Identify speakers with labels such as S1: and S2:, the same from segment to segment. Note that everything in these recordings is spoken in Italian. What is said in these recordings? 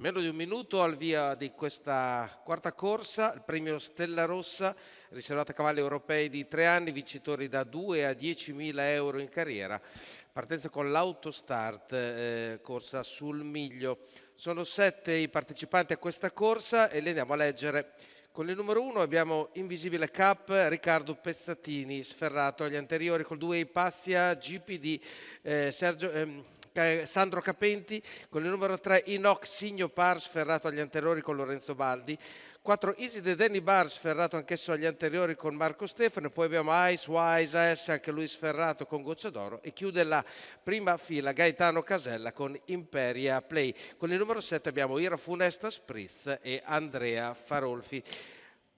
S1: Meno di un minuto al via di questa quarta corsa, il premio Stella Rossa, riservato a cavalli europei di 3 anni, vincitori da 2 a 10.000 euro in carriera. Partenza con l'autostart, corsa sul miglio. Sono 7 i partecipanti a questa corsa e li andiamo a leggere. Con il numero 1 abbiamo Invisibile Cup, Riccardo Pezzatini, sferrato agli anteriori col 2 Ipazia, GPD, Sandro Capenti. Con il numero 3 Inox Signo Par, sferrato agli anteriori con Lorenzo Baldi. 4 Iside Danny Bar, sferrato anch'esso agli anteriori con Marco Stefano. Poi abbiamo Ice Wise AS, anche lui sferrato con Goccia d'Oro. E chiude la prima fila Gaetano Casella con Imperia Play. Con il numero 7 abbiamo Ira Funesta Spritz e Andrea Farolfi.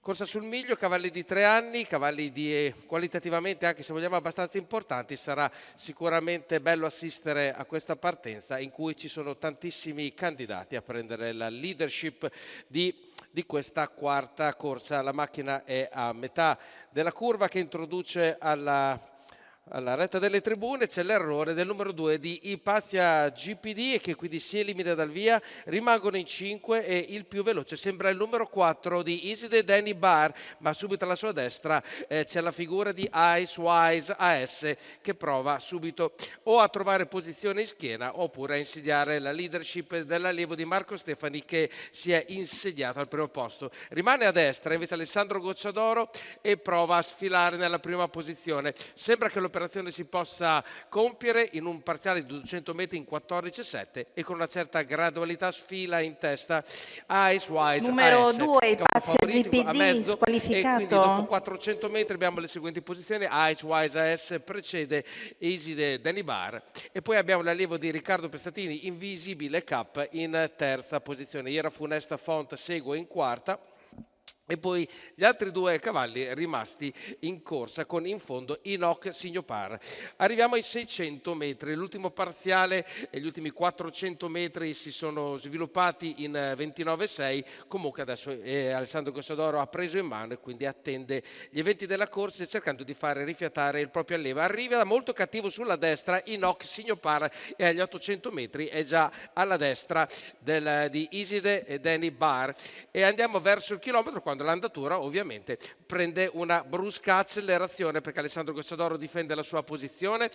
S1: Corsa sul miglio, cavalli di 3 anni, cavalli qualitativamente, anche se vogliamo, abbastanza importanti. Sarà sicuramente bello assistere a questa partenza in cui ci sono tantissimi candidati a prendere la leadership di questa quarta corsa. La macchina è a metà della curva che introduce alla retta delle tribune. C'è l'errore del numero 2 di Ipazia GPD e che quindi si elimina dal via. Rimangono in 5 e il più veloce sembra il numero 4 di Iside Danny Bar, ma subito alla sua destra c'è la figura di Ice Wise AS che prova subito o a trovare posizione in schiena oppure a insediare la leadership dell'allievo di Marco Stefani, che si è insediato al primo posto. Rimane a destra invece Alessandro Gocciadoro e prova a sfilare nella prima posizione. Sembra che l'operazione si possa compiere in un parziale di 200 metri in 14,7 e con una certa gradualità. Sfila in testa Ice Wise
S2: numero
S1: AS,
S2: 2 Ipazia
S1: a mezzo,
S2: GPD
S1: e quindi dopo
S2: squalificato.
S1: 400 metri abbiamo le seguenti posizioni. Ice Wise AS precede Iside Danny Bar e poi abbiamo l'allievo di Riccardo Pezzatini Invisibile Cup in terza posizione. Iera Funesta Font segue in quarta. E poi gli altri 2 cavalli rimasti in corsa con in fondo Inoc Signopar. Arriviamo ai 600 metri, l'ultimo parziale e gli ultimi 400 metri si sono sviluppati in 29,6. Comunque adesso Alessandro Gossadoro ha preso in mano e quindi attende gli eventi della corsa cercando di fare rifiatare il proprio allievo. Arriva molto cattivo sulla destra Inoc Signopar e agli 800 metri è già alla destra di Iside e Danny Bar e andiamo verso il chilometro quando l'andatura ovviamente prende una brusca accelerazione perché Alessandro Gocciadoro difende la sua posizione.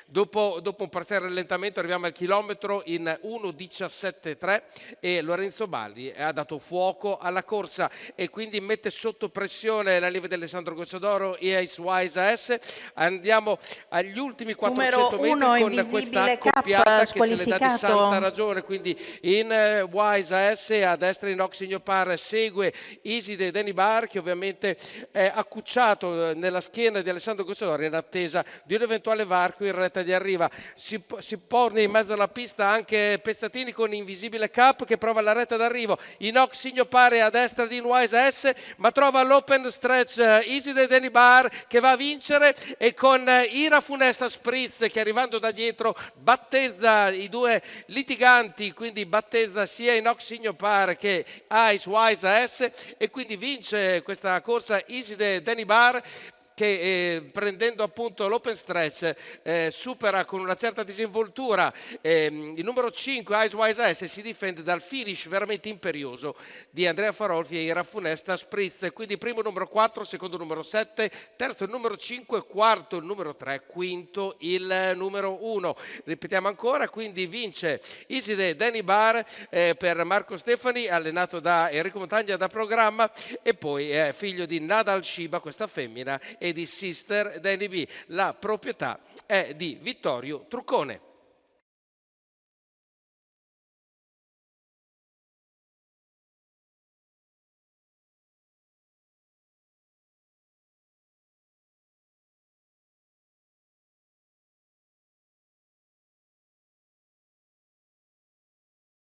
S1: Dopo un parziale rallentamento arriviamo al chilometro in 1:17,3 e Lorenzo Baldi ha dato fuoco alla corsa e quindi mette sotto pressione l'allievo di Alessandro Gocciadoro e Ice Wise AS. Andiamo agli ultimi 400 metri con questa accoppiata che se le dà di santa ragione, quindi in Wise AS a destra Inox Signopar segue Iside Danny Bar, che ovviamente è accucciato nella schiena di Alessandro Gocciadoro in attesa di un eventuale varco in retta di arriva. Si pone in mezzo alla pista anche Pezzatini con Invisibile Cup che prova la retta d'arrivo. Inox Signopar a destra di Wise S, ma trova l'open stretch Iside Danny Bar che va a vincere e con Ira Funesta Spritz che arrivando da dietro battezza i 2 litiganti, quindi battezza sia Inox Signopar che Ice Wise S e quindi vince questa corsa Iside Danny Bar che prendendo appunto l'open stretch supera con una certa disinvoltura il numero 5 Ice Wise AS, si difende dal finish veramente imperioso di Andrea Farolfi e Ira Funesta Spritz. Quindi primo numero 4, secondo numero 7, terzo il numero 5, quarto il numero 3, quinto il numero 1. Ripetiamo ancora, quindi vince Iside Danny Bar per Marco Stefani, allenato da Enrico Montagna da programma, e poi è figlio di Nadal Shiba, questa femmina, e di Sister Danny B. La proprietà è di Vittorio Truccone.